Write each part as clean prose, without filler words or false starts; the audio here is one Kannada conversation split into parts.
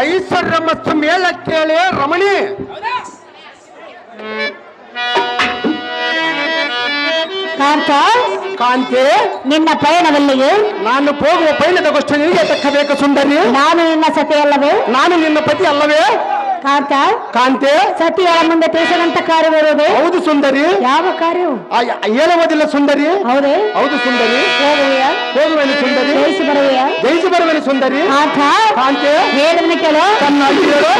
ಐಶ್ವರ್ಯ ಮತ್ತು ಮೇಳ ಕೇಳಿ ರಮಣಿ. ಕಾಂತ, ಕಾಂತಿ, ನಿನ್ನ ಪಯಣವಲ್ಲಿಗೆ ನಾನು ಹೋಗುವ ಪಯಣದ ಗೋಷ್ಠಿ ನಿನಗೆ ತಕ್ಕಬೇಕು ಸುಂದರಿ. ನಾನು ನಿನ್ನ ಸತಿ ಅಲ್ಲವೇ? ನಾನು ನಿನ್ನ ಪತಿ ಅಲ್ಲವೇ? ಕಾಂತ, ಕಾಂತಿ, ಸತಿಯ ಮುಂದೆ ತಿಳಿಸಿದಂತ ಕಾರ್ಯವಿರುವುದು? ಹೌದು ಸುಂದರಿ. ಯಾವ ಕಾರ್ಯವು? ಹೇಳುವುದಿಲ್ಲ ಸುಂದರಿ. ಹೌದೇ? ಹೌದು ಸುಂದರಿ. ಹೋಗುವೆಯಾ? ಹೋಗುವೆನು ಸುಂದರಿ. ಜಯಿಸಿ ಬರುವೆಯಾ? ಜಯಿಸಿ ಬರುವೆನು ಸುಂದರಿ. ಕಾಂತ, ಕಾಂತಿ, ಹೇಳಿದನ್ನು ಕೇಳು. ಚೆನ್ನಾಗಿ ಹೇಳು.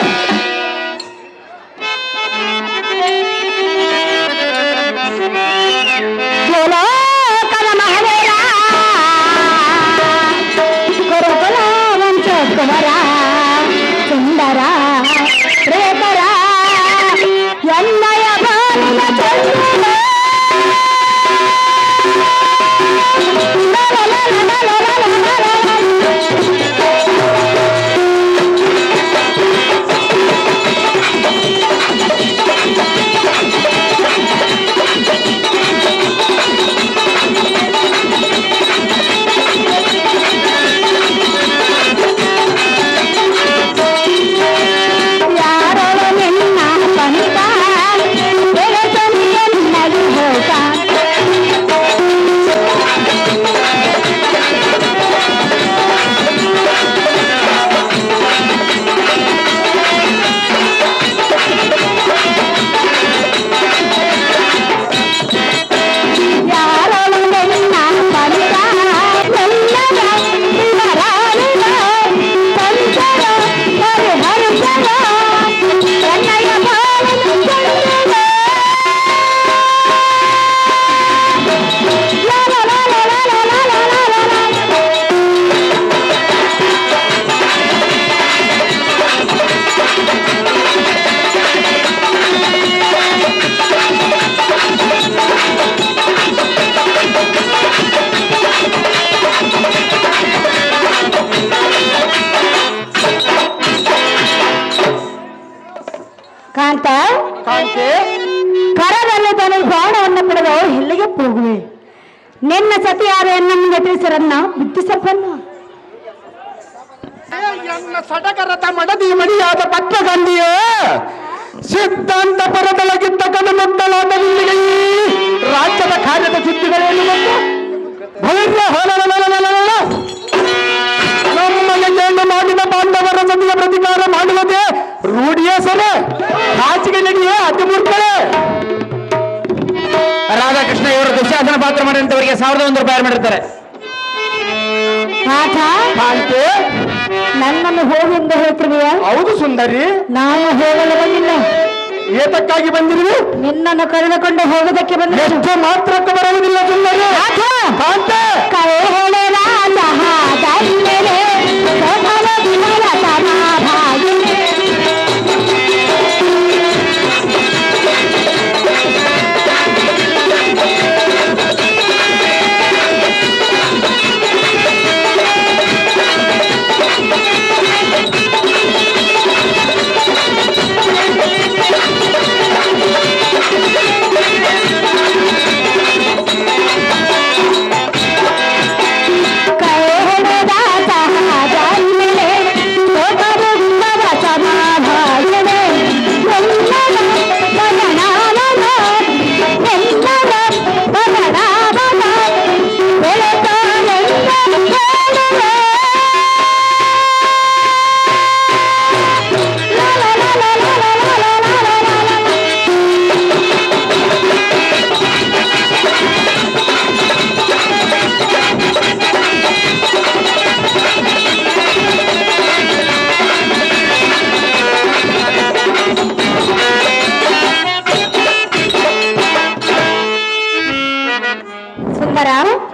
ಕುಮರ ಸುಂದರ ಪ್ರೇಮರ ಎನ್ನಯ ಬಾಲಿನ ಚಂದ್ರ ಕಾಂತ, ಕಾಂತಿ, ಕರದಲ್ಲಿ ತನ್ನ ಬಾಣವನ್ನು ಪಡೆದು ಎಲ್ಲಿಗೆ ಹೋಗುವೆ? ನಿನ್ನ ಸತಿಯಾದ ಎನ್ನ ಮುಂದೆ ತಿಳಿಸಿರನ್ನ ಬುದ್ಧಿ ಸಂಪನ್ನ. ಎನ್ನ ಸಡಗರದ ಮಡದಿ ಮಡಿಯಾದ ಪತ್ರಗಂಧಿಯೇ ಸಿದ್ಧಾಂತ ಪರದೊಳಗಿದ್ದ ಕಣಮುದ್ದಲಾದ ನಿಲ್ಲಿಗೆ ರಾಜ್ಯದ ಕಾರ್ಯದ ಸಿದ್ಧಿಗಳೇನು ಬಂದು ನಮ್ಮನ್ನು ಮಾಡಿದ ಬಾಂಧವರ ಜೊತೆಗೆ ಪ್ರತಿಕಾರ ಮಾಡುವುದೇ ರೂಢಿಯೇ ಸರೆ. ಆಚೆಗೆ ನಡೆಯೇ ಅತಿ ಮೂರ್ಖಳೆ. ರಾಧಾಕೃಷ್ಣ ಇವರು ದುಶ್ಯಾಸನ ಪಾತ್ರ ಮಾಡಿದಂತವರಿಗೆ 1001 ರೂಪಾಯಿ ಮಾಡಿರ್ತಾರೆ. ಪಾಠ ಕಾಂತಿ, ನನ್ನನ್ನು ಹೋಗೆಂದು ಹೇಳ್ತಿರುವೆಯ? ಹೌದು ಸುಂದರಿ. ನಾನು ಹೋಗಲು ಬಂದಿಲ್ಲ. ಏತಕ್ಕಾಗಿ ಬಂದಿರುವೆ? ನಿನ್ನನ್ನು ಕರೆದುಕೊಂಡು ಹೋಗೋದಕ್ಕೆ ಬಂದ. ಎಷ್ಟು ಮಾತ್ರಕ್ಕೆ ಬರುವುದಿಲ್ಲ ಸುಂದರಿ. ಕಾಂತಿ, ಕೈ ಹೇಳ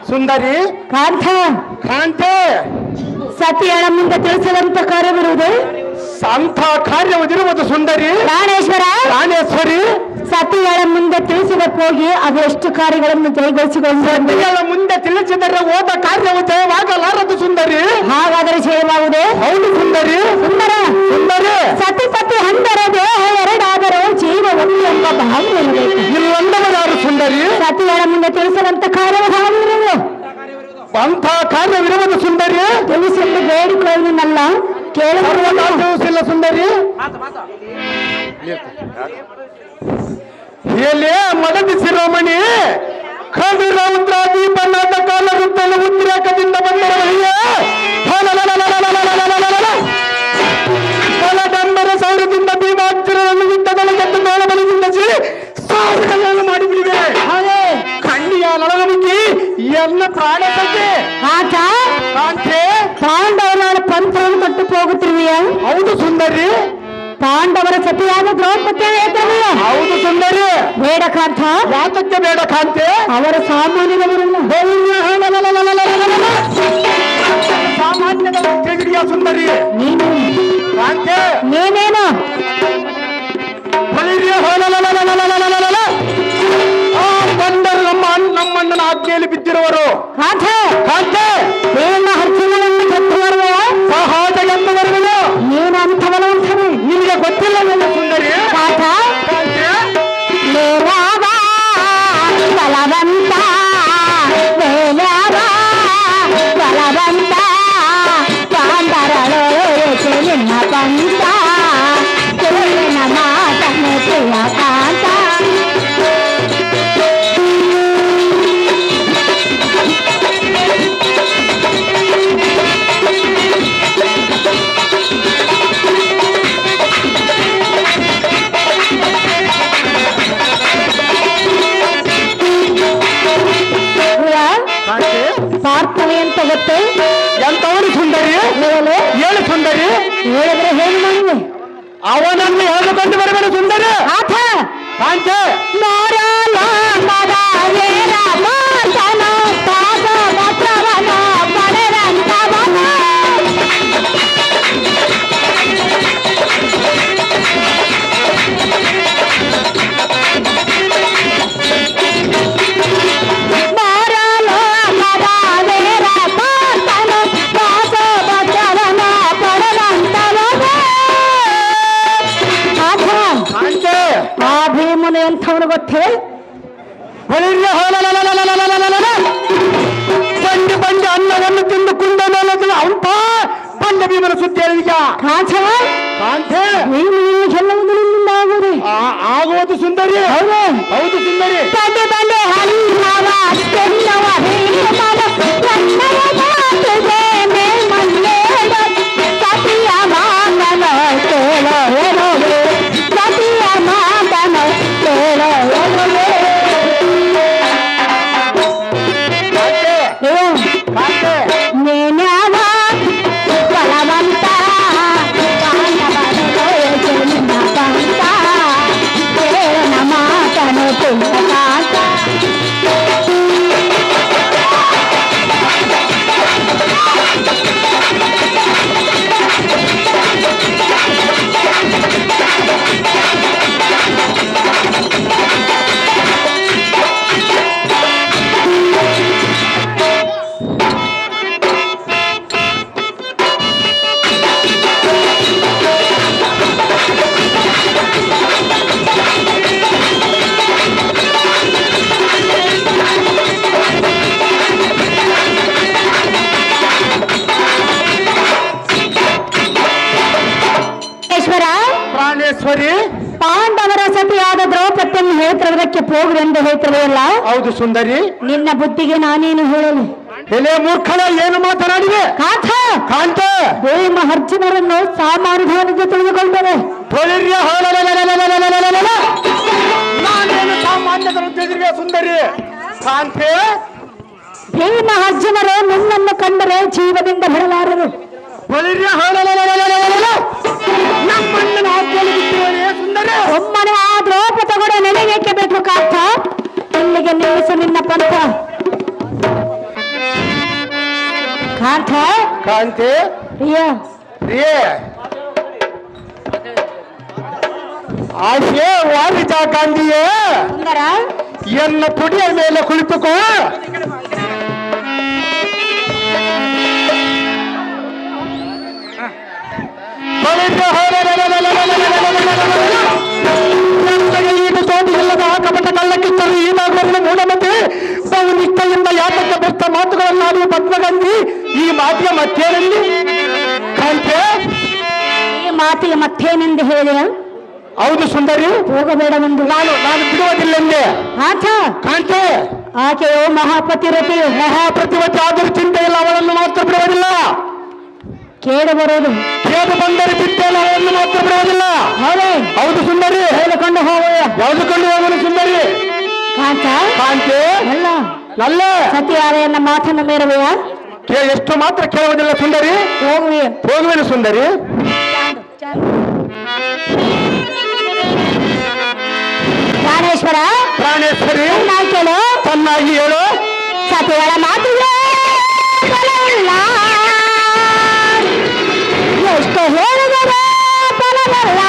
ಸುಂದರಿ. ಕಾಂತ, ಕಾಂತೆ, ಸತಿಯಳ ಮುಂದೆ ತಿಳಿಸಿದಂತ ಕಾರ್ಯವಿರುವುದು? ಅಂಥ ಕಾರ್ಯವಿರುವುದು ಸುಂದರಿ. ಪ್ರಾಣೇಶ್ವರ, ಪ್ರಾಣೇಶ್ವರಿ, ಸತಿಯಳ ಮುಂದೆ ತಿಳಿಸಿದ ಹೋಗಿ ಅದೆಷ್ಟು ಕಾರ್ಯಗಳನ್ನು ಜಯಗೊಳಿಸಿಕೊಂಡು ಸತಿಯಳ ಮುಂದೆ ತಿಳಿಸಿದರೆ ಹೋದ ಕಾರ್ಯವು ಜಯವಾಗಲಾರದು ಸುಂದರಿ. ಹಾಗಾದರೆ ಜಯವಾಗುವುದು? ಹೌದು ಸುಂದರಿ. ಸುಂದರ, ಸುಂದರಿ, ಸತಿಪತಿ ಅಂದರೆ ದೇಹ ಎರಡಾದರೂ ಜೀವ ಒಂದು ಎಂಬ ಭಾವನೆ ಇರಬೇಕು. ಇಲ್ಲೊಂದವರಾರು ಸುಂದರಿ. ಸತಿಯಳ ಮುಂದೆ ತಿಳಿಸಿದಂತ ಕಾರ್ಯವು ಹಾವಿರುವುದು. ಅಂಥ ಕಾರ್ಯವಿರುವುದು ಸುಂದರಿ. ತಿಳಿಸಲು ಬೇಡಿಕೊಳ್ಳುವನಲ್ಲ ಕೇಳುವ ಸರ್ವನಾಶವಿಲ್ಲ ಸುಂದರಿ. ಎಲೆ ಮಡದಿ ಶಿರೋಮಣಿ ಖಂಡಿರ ಉದ್ರಾದಿ ಬಣ್ಣದ ಕಾಲರುತ್ತಲು ಉದ್ರೇಕದಿಂದ ಬಂದವರಿಗೆ ಫಲದಂಬರ ಸೌರದಿಂದ ಭೀಮಾಚರಣೆಯನ್ನು ಯುದ್ಧದಲ್ಲಿ ಗೆದ್ದು ಮೇಳಬಲದಿಂದ ಸಾವಿರಗಳನ್ನು ಮಾಡಿಬಿಡಿವೆ. ಹಾಗೆ ಖಂಡಿಯ ನಳಗಮಿಕ್ಕಿ ಎಲ್ಲ ಪ್ರಾಣ ಸಂಖ್ಯೆ ಆತ ಕಾಂತೆ ಪಾಂಡವರ ಪಂಥವನ್ನು ಕೊಟ್ಟು ಹೋಗುತ್ತಿರುವೆಯ? ಹೌದು ಸುಂದರಿ. ಪಾಂಡವರ ಸತಿಯಾದ ದ್ರೌಪದಿ ಹೇಳ್ತಾನೆಯ? ಹೌದು ಸುಂದರಿ. ಬೇಡ ಕಾಂತ. ಯಾತಕ್ಕೆ ಬೇಡ ಕಾಂತೆ? ಅವರ ಸಾಮಾನ್ಯದವರಲ್ಲ. ಸಾಮಾನ್ಯದ ತೆಗಿಡಿಯ ಸುಂದರಿ ನೀನು ಕಾಂತೆ. ನೀನೇನು ಬಂದರು ನಮ್ಮಣ್ಣನ ಆಜ್ಞೆಯಲ್ಲಿ ಬಿದ್ದಿರುವರು. ಕಾಂತ ಕಾಂತೆ ದೇವ ಹರ್ಷಗಳನ್ನು ಗೆದ್ದು ಬರುವ ಸಹಜ ಗೆದ್ದು ಬರುವುದು. ನೀನು ಅಂಥವನು ಅಂತಾನೆ ನಿಮಗೆ ಗೊತ್ತಿಲ್ಲವಲ್ಲ ಸುಂದರಿ. ಕಾಂತ ಕಾಂತೆ ಲೇಲಾವ ಬಲವಂತ ಲೇಲಾವ ಬಲವಂತ ಪಾಂಡರಳು ನಿನ್ನ ಪಂತ ಕೇಳಿನ ಮಾತನ್ನು ಪ್ರಿಯ ಕಾಂತ. ಪ್ರಾರ್ಥನೆ ಅಂತ ಗೊತ್ತೇ? ಎಂತವನು ಸುಂದರಿ? ಹೇಳು ಹೇಳು ಸುಂದರಿ. ಹೇಳಿದ್ರೆ ಹೇಳು ನನಗೆ. ಅವನನ್ನು ಹೇಳಿಕೊಂಡು ಬರಬೇಡ ಸುಂದರಿ. ಆತ ಕಾಂತೆ ಆ ಭೀಮನು ಎಂಥವನು ಗೊತ್ತೇ? ಬಂಡಿ ಬಂಡಿ ಅನ್ನವನ್ನು ತಿಂದು ಕುಂದ ಮೇಲೆ ಅಂತ ಬಂಡ ಭೀಮನ ಸುದ್ದಿ ಹೇಳಿದ ಕಾಂತೆ ಕಾಂತೆ ಎಲ್ಲವೂ ನಿನ್ನಿಂದ ಆಗುವುದು. ಆಗುವುದು ಸುಂದರಿ. ಹೌದು ಹೌದು ಸುಂದರಿ. ಬಂಡೆ ಬಂಡೆ ಹಲ್ಲವ ತೆನ್ನವ ಭೀಮನ ಕನ್ನಡ ಮಾತುಗೆ ಮೇಲ್ಮಲ್ಲೇಡ ಸತಿಯ ಮಾತನ ಕೇಳೋ ಹೇಳೋವೆ ಸತಿಯ ಮಾತನ ಕೇಳೋ ಹೇಳೋವೆ. ಕಾಂತೆ ನೇನ್ಯಾವ ಬಲವಂತ ಪಾಂಡವರಳು ನಿನ್ನ ಪಂಥ ಕೇಳನ ಮಾತನು ಪ್ರಿಯ ಕಾಂತ. ಪ್ರಾಣೇಶ್ವರಿ ಪಾಂಡವರ ಸತಿಯಾದ ದ್ರೌಪದಿಯನ್ನು ಹೇಳ್ತಿರೋದಕ್ಕೆ ಹೋಗ್ರಿ ಎಂದು ಹೇಳ್ತಿರಲಿಲ್ಲ? ಹೌದು ಸುಂದರಿ. ನಿನ್ನ ಬುದ್ಧಿಗೆ ನಾನೇನು ಹೇಳಲು? ಎಲೆ ಮೂರ್ಖನ ಏನು ಮಾತನಾಡಿವೆ? ಕಾಂತ ಕಾಂತ ಭೀಮ ಅರ್ಜುನರನ್ನು ಸಾಮಾನ್ಯವಾಗಿ ತಿಳಿದುಕೊಂಡರೆ ನಾನೇನು ಸಾಮಾನ್ಯದ ಸುಂದರಿ. ಕಾಂತೆ ಭೀಮ ಅರ್ಜುನರು ನಿನ್ನನ್ನು ಕಂಡರೆ ಜೀವದಿಂದ ಬಿಡಲಾರರು. ನಮ್ಮಣ್ಣನ ಆಜ್ಞೆಯಲ್ಲಿ ಬಿಟ್ಟಿರುವನೇ ಸುಂದರಿ. ಒಮ್ಮನೆ ಆ ದ್ರೌಪದಿ ಕೂಡ ನೆನೆಯಕ್ಕೆ ಬೇಕು ಕಾಂತ. ಇಲ್ಲಿಗೆ ನಿಲ್ಲಿಸು ನಿನ್ನ ಪಂಥ. ಕಾಂತ ಕಾಂತೆ ಪ್ರಿಯ ಪ್ರಿಯೇ ಆಶೆ ವಾರಿಜ ಗಾಂಧಿಯೇ ಸುಂದರ ಎನ್ನ ತುಡಿಯ ಮೇಲೆ ಕುಳಿತುಕೋ. ಇದು ತೋಟಿಲ್ಲದ ಕಪಟ ಕಳ್ಳಕ್ಕಿತ್ತರು ಈನಾಗುವ ಮೂಢಮತೆ ಬಹು ನಿಷ್ಠೆಯಿಂದ ಯಾತಕ್ಕೆ ಬೆತ್ತ ಮಾತುಗಳನ್ನಾಡುವ ಪದ್ಮಗಂಧಿ ಈ ಮಾತಿಯ ಮಧ್ಯದಲ್ಲಿ ಮಾತಿಗೆ ಮತ್ತೇನೆಂದು ಹೇಳಿದ? ಹೌದು ಸುಂದರಿ, ಹೋಗಬೇಡವೆಂದು. ನಾನು ಬಿಡುವುದಿಲ್ಲೆಂದೆ. ಆತ ಕಾಂತೆ ಆಕೆಯೋ ಮಹಾಪತಿರತೆಯು. ಮಹಾಪ್ರತಿವತೆ ಆದರೂ ಚಿಂತೆ ಇಲ್ಲ, ಅವಳನ್ನು ಮಾತ್ರ ಬಿಡುವುದಿಲ್ಲ. ಕೇಳಿ ಬರೋದು ಕೇಳು ಬಂದರೆ ಚಿಂತೆ ಇಲ್ಲ, ಅವಳನ್ನು ಮಾತ್ರ ಬಿಡುವುದಿಲ್ಲ. ಹೌದೇ? ಹೌದು ಸುಂದರಿ, ಹೇಳಿಕೊಂಡು ಹೋಗುವ. ಯಾವುದಕೊಂಡು ಹೋಗಲು ಸುಂದರಿ? ಕಾಂತ ಕಾಂತೆ ಅಲ್ಲ ನಲ್ಲ ಸತಿಯಾರೆಯನ್ನ ಮಾತನ್ನು ಮೇರವೆಯ? ಎಷ್ಟು ಮಾತ್ರ ಕೇಳುವುದಿಲ್ಲ ಸುಂದರಿ. ಹೋಗುವೆ. ಹೋಗುವೇನು ಸುಂದರಿ? ಪ್ರಾಣೇಶ್ವರ ಪ್ರಾಣೇಶ್ವರಿ ಕೇಳು, ಚೆನ್ನಾಗಿ ಹೇಳು. ಸತಿಯಳ ಮಾತಿಗೆ ಫಲವಿಲ್ಲ, ಎಷ್ಟು ಹೇಳಿದರೆ ಫಲವಿಲ್ಲ.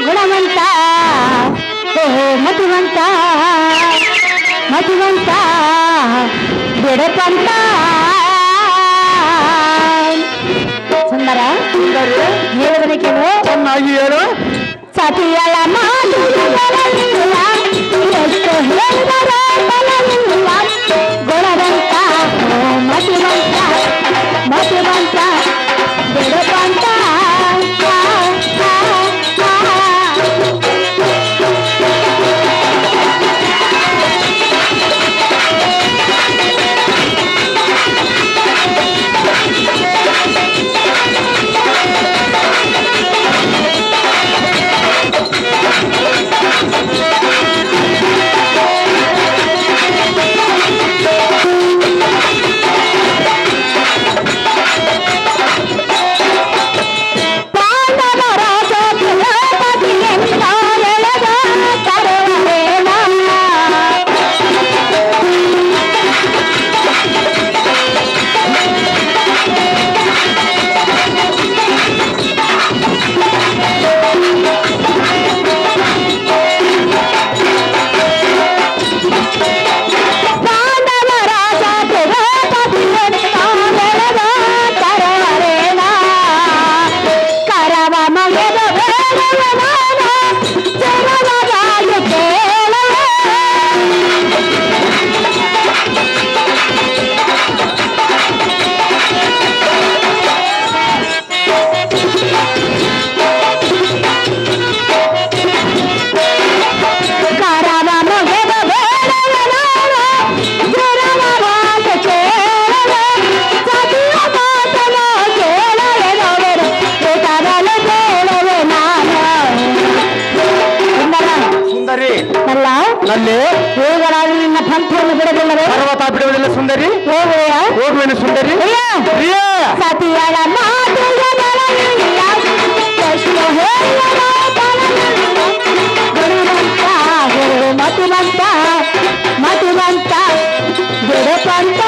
ಗುಣವಂತ ಓ ಮತಿವಂತ, ಮತಿವಂತ ಬಿಡಪಂತ. ಸುಂದರ ಸುಂದರಿ ಹೇಳಿದರೆ ಕೇಳು, ಚೆನ್ನಾಗಿ ಹೇಳು. ಸತಿಯಳ ಮಾತಿಗೆ ಫಲವಿಲ್ಲ, ಎಷ್ಟು ಹೇಳಿದರೆ ಫಲವಿಲ್ಲ. ಗುಣವಂತ ಓ ಮತಿವಂತ, ಮತಿವಂತ ಬಿಡಪಂತ. ನಲ್ಲಿ ಹೋಗಲಾಗಿ ನಿನ್ನ ಪಂಥವನ್ನು ಬಿಡದಿಲ್ಲವೇ? ಪರ್ವತ ಬಿಡುವುದಿಲ್ಲ ಸುಂದರಿ. ಹೋಗುವೆಯ? ಹೋಗುವೆನು ಸುಂದರಿ. ಸತಿಯಳ ಮಾತಿಗೆ ಬರಲಿಲ್ಲ, ಎಷ್ಟು ಹೇಳಿದರೂ ಫಲವಿಲ್ಲ. ಗುರುವಂತ ಗುರು ಮತಿವಂತ, ಮತಿವಂತ ಬಿಡಪಂತ.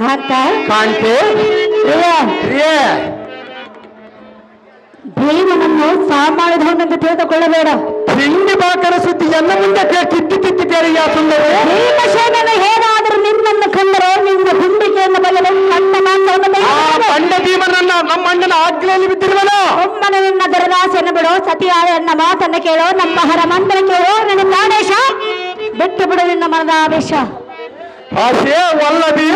ಕಾಂತ ಕಾಂತೆ ಭೀಮನನ್ನು ಸಾಮಾನ್ಯದವನೆಂದು ತಿಳಿದುಕೊಳ್ಳಬೇಡ. ಹಿಂದಿ ಬಾಕರ ಸುದ್ದಿಯನ್ನು ಮುಂದೆ ಕಿತ್ತಿ ಕಿತ್ತಿ ಕೇಳಿಯ ಸುಂದರಿ. ಭೀಮಸೇನನು ಹೇಗಾದರೂ ನಿನ್ನನ್ನು ಕಂಡರೆ ನಿನ್ನ ಗುಂಡಿಕೆಯನ್ನು ಬಗೆದು ಕಣ್ಣ ಮಾಂಸವನ್ನು ಪಂಡ ಭೀಮನನ್ನ ನಮ್ಮ ಅಣ್ಣನ ಆಜ್ಞೆಯಲ್ಲಿ ಬಿದ್ದಿರುವನು. ಒಮ್ಮನೆ ನಿನ್ನ ದುರ್ವಾಸೆಯನ್ನು ಬಿಡು, ಸತಿಯಾಳೆಯನ್ನ ಮಾತನ್ನು ಕೇಳು, ನಮ್ಮ ಹರಮಂತ್ರ ಕೇಳು. ನನ್ನ ಪ್ರಾಣೇಶ ಬಿಟ್ಟು ಬಿಡು ನಿನ್ನ ಮನದ ಆವೇಶ. ಆಸೆ ಒಲ್ಲದಿ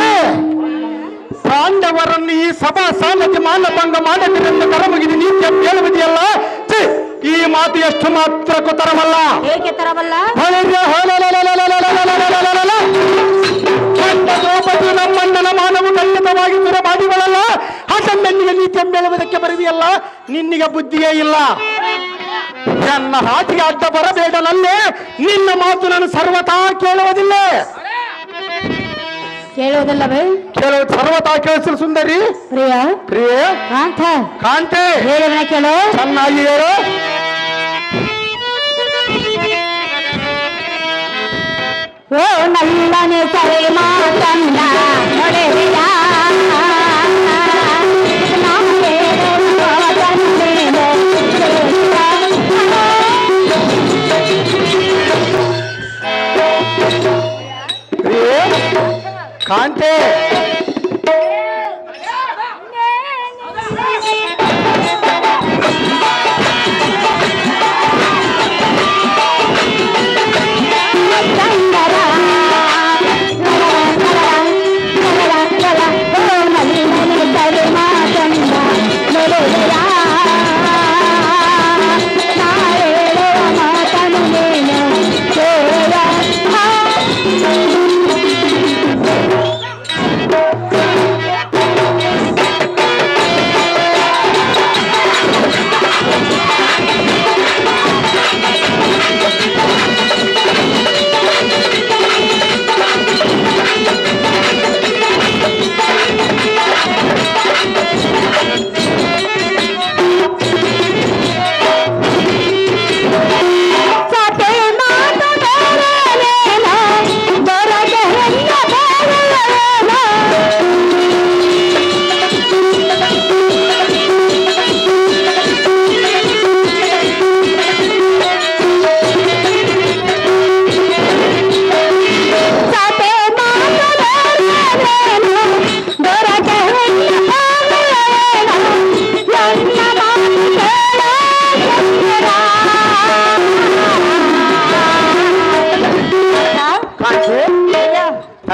ಪಾಂಡವರನ್ನು ಈ ಸಭಾ ಸಾಲಕ್ಕೆ ಮಾನಭಂಗ ಮಾಡದಿರೆಂದು ಕರಮುಗಿದು ನೀತ್ಯ ಕೇಳುವುದಿಯಲ್ಲ. ಈ ಮಾತು ಎಷ್ಟು ಮಾತ್ರ ತರವಲ್ಲ. ಏಕೆ ತರವಲ್ಲ? ದ್ರೌಪದಿ ನಮ್ಮಣ್ಣನ ಮಾನವು ಖಂಡಿತವಾಗಿ ದುರಮಾಡಿಗಳಲ್ಲ. ಹಸನ್ನಿಗೆ ನೀತಿ ಎಂಬೆಳುವುದಕ್ಕೆ ಬರುವಿಯಲ್ಲ, ನಿನ್ನಿಗೆ ಬುದ್ಧಿಯೇ ಇಲ್ಲ. ನನ್ನ ಹಾಟಿಗೆ ಅಡ್ಡ ಬರಬೇಡನಲ್ಲೇ, ನಿನ್ನ ಮಾತು ನಾನು ಸರ್ವತಾ ಕೇಳುವುದಿಲ್ಲ. ಕೇಳುವುದಿಲ್ಲವೇ? ಕೇಳುವುದು ಸರ್ವತಾ ಕೇಳಿಸಲು ಸುಂದರಿ. ಪ್ರಿಯ ಪ್ರಿಯ ಕಾಂತ ಕಾಂತೆ ಹೇಳಿದ ಕೇಳು, ಚೆನ್ನಾಗಿ ಹೇಳು. ಓ ನಲ್ಲನೆ ಸರಿ ಮಾತನ್ನ ನಡೆದಿಯ ತಂದೇನು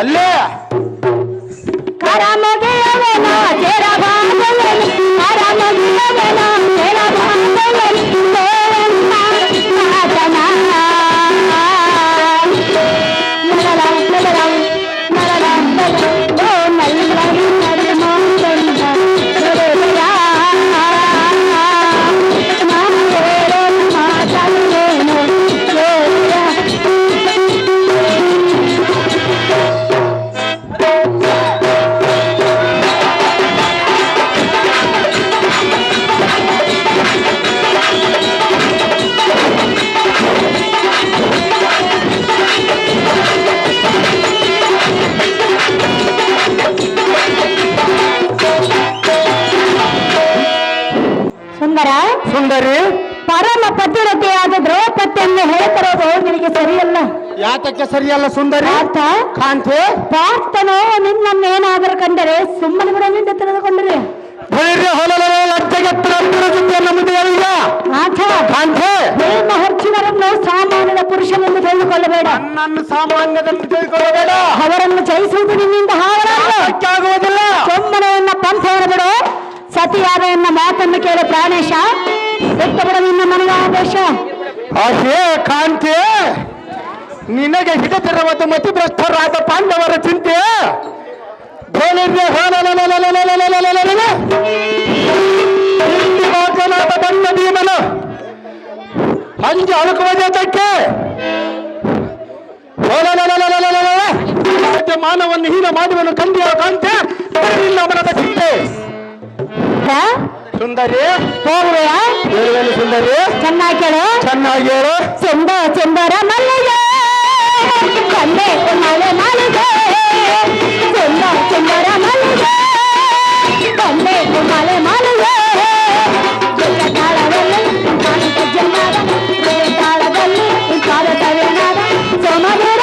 ಅಲ್ಲೇ ಸುಂದರಿ ಪರಮ ಪತಿರತೆಯಾದ ದ್ರೌಪದಿಯನ್ನು ಹೇಳ್ತಿರೋದು ನಿನಗೆ ಸರಿಯಲ್ಲ. ಯಾತಕ್ಕೆ ಸರಿಯಲ್ಲ ಸುಂದರಿ? ಕಾಂತಿ ಪಾರ್ಥನು ನಿನ್ನನ್ನೇನಾದರೂ ಕಂಡರೆ ಸುಮ್ಮನೆ ಬಿಡಲಿಂದ ತಿಳಿದುಕೊಂಡರೆ ಮಹರ್ಷಿವರನ್ನು ಸಾಮಾನ್ಯದ ಪುರುಷನೆಂದು ತಿಳಿದುಕೊಳ್ಳಬೇಡ. ನನ್ನ ಸಾಮಾನ್ಯದನ್ನು ತಿಳಿದುಕೊಳ್ಳಬೇಡ. ಅವರನ್ನು ಜಯಿಸುವುದು ನಿನ್ನಿಂದ ಆಗುವುದಿಲ್ಲ. ಸುಮ್ಮನೆಯನ್ನ ಪಂಥವನ್ನು ಬಿಡು. ಸತಿಯಾದ ಎನ್ನ ಮಾತನ್ನು ಕೇಳು ಪ್ರಾಣೇಶ. ಬಿಟ್ಟು ಬಿಡು ನಿನ್ನ ಮನೆಯ ಆದೇಶ. ಹೇ ಕಾಂತಿ, ನಿನಗೆ ಹಿಡಿದಿರುವುದು ಮತಿಭ್ರಷ್ಟರಾದ ಪಾಂಡವರ ಚಿಂತೆ ಬಂದ ಭೀಮನು ಅಂಜು ಅಳುಕುವ ಜೊತೆಗೆ ಮಾನವನ್ನು ಹೀನ ಮಾಡುವನು ಕಂಡಿಯ ಕಾಂತೆ ಇಲ್ಲ ಮನದ ಚಿಂತೆ. ಸುಂದರಿ ಹೋಗುವೆಯಾ? ಸುಂದರಿ ಚೆನ್ನಾಗಿ ಕೇಳು. ಚೆನ್ನಾಗಿ ಹೇಳು. ಚಂದ ಚಂದರ ಮಲ್ಲಿಗೆ ಕಂಡೆ ಮಳೆ ಮಲ್ಲಿಗೆ ಚಂದ ಚಂದರ ಮಲ್ಲಿಗೆ ಕಂಡೆ ಮಳೆ ಮಲ್ಲಿಗೆ ತಾಳದಲ್ಲಿ ಜನ್ನಾದ ತಾಳದಲ್ಲಿ ಕಾಲ ತವೇನಾದ ಸೋಮವೀರ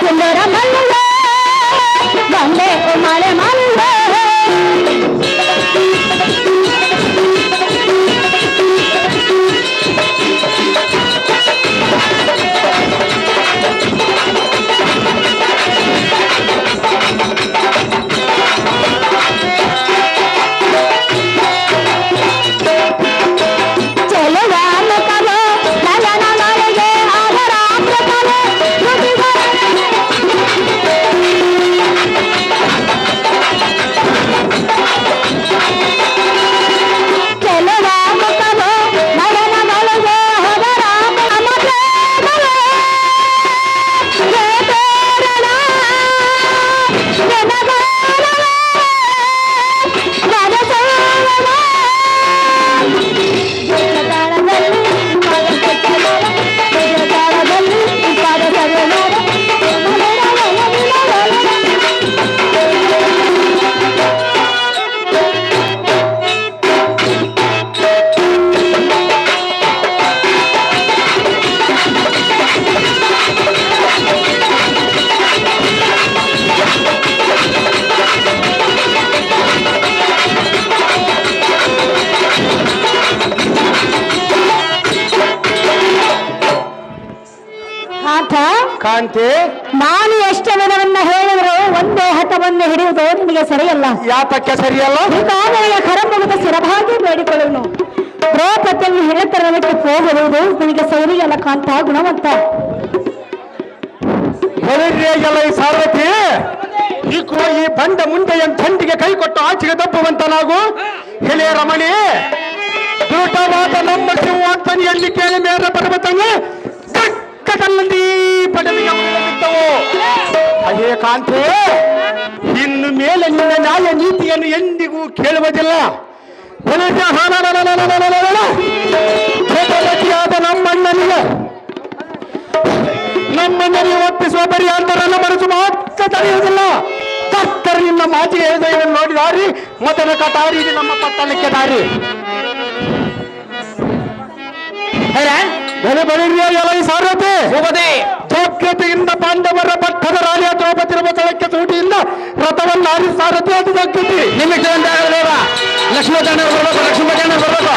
ಸುಂದರ ಮಲ್ಲಿಗೆ ಬಂದೆ ಮಳೆ ಮಲ್ಲಿಗೆ. ಕಾಂತಿ, ನಾನು ಎಷ್ಟು ವಿಧವನ್ನ ಹೇಳಿದ್ರು ಒಂದೇ ಹಠವನ್ನು ಹಿಡಿಯುವುದು ನಿಮಗೆ ಸರಿಯಲ್ಲ. ಯಾತಕ್ಕೆ ಸರಿಯಲ್ಲ? ಈಗಾಗಲೇ ಕರಮುಗದ ಶಿರಭಾಗಿ ಬೇಡಿಕೊಳ್ಳುವನು. ದ್ರೌಪದಿಯನ್ನು ಹಿರಿತರಕ್ಕೆ ಹೋಗುವುದು ನಿನಗೆ ಸರಿಯಲ್ಲ ಕಾಂತ, ಗುಣವಂತ. ಬಲಿರೇಗಲ್ಲ ಈ ಸಾರ್ವತಿ, ಈ ಬಂಡ ಮುಂಡೆಯ ತಂಡಿಗೆ ಕೈ ಕೊಟ್ಟು ಆಚೆಗೆ ದಪ್ಪುವಂತನಾಗು. ಎಲೆ ರಮಣಿ, ದುರುಟವಾದ ನಮ್ಮ ಸಿಂಹಾಸನಿಯಲ್ಲಿ ಕೇಳಿ ಮೇರೆ ಪರ್ವತವು ಕಟ್ಟದಲ್ಲಿ ಪಡವಿಗೆ ಬಿದ್ದವು. ಅದೇ ಕಾಂತೆ, ಇನ್ನು ಮೇಲೆ ನಿನ್ನ ನ್ಯಾಯ ನೀತಿಯನ್ನು ಎಂದಿಗೂ ಕೇಳುವುದಿಲ್ಲ. ಆದ ನಮ್ಮಣ್ಣನಿಗೆ ನಮ್ಮಣ್ಣನಿಗೆ ಒಪ್ಪಿಸುವ ಬರೀ ಅಂತರನ್ನ ಮನಸ್ಸು ಮಾತ್ರ ತಡೆಯುವುದಿಲ್ಲ. ಕರ್ತರು ನಿನ್ನ ಮಾತಿಗೆ ಹೇಳಿದೆಯನ್ನು ನೋಡಿದಾರಿ, ಮೊದಲ ಕಟಾರಿ ನಮ್ಮ ಪಟ್ಟಣಕ್ಕೆ ದಾರಿ. ಬೆಲೆ ಬರೀರಿಯ ಎಲ್ಲ ಈ ಸಾರ್ವತೆ ಜಾಗ್ರತೆಯಿಂದ ಪಾಂಡವರ ಪಟ್ಟದ ರಾಣಿಯ ದ್ರೌಪದಿಯ ಮಕ್ಕಳಕ್ಕೆ ಸೂಟಿಯಿಂದ ರಥವನ್ನು ಆರಿ ಸಾರಥಿ ಅದು ಜಾಗೃತಿ. ನಿಮಗೆ ಲಕ್ಷ್ಮೀ ಬರ್ಬೇಕು, ಲಕ್ಷ್ಮೀ ಬರ್ಬೇಕು.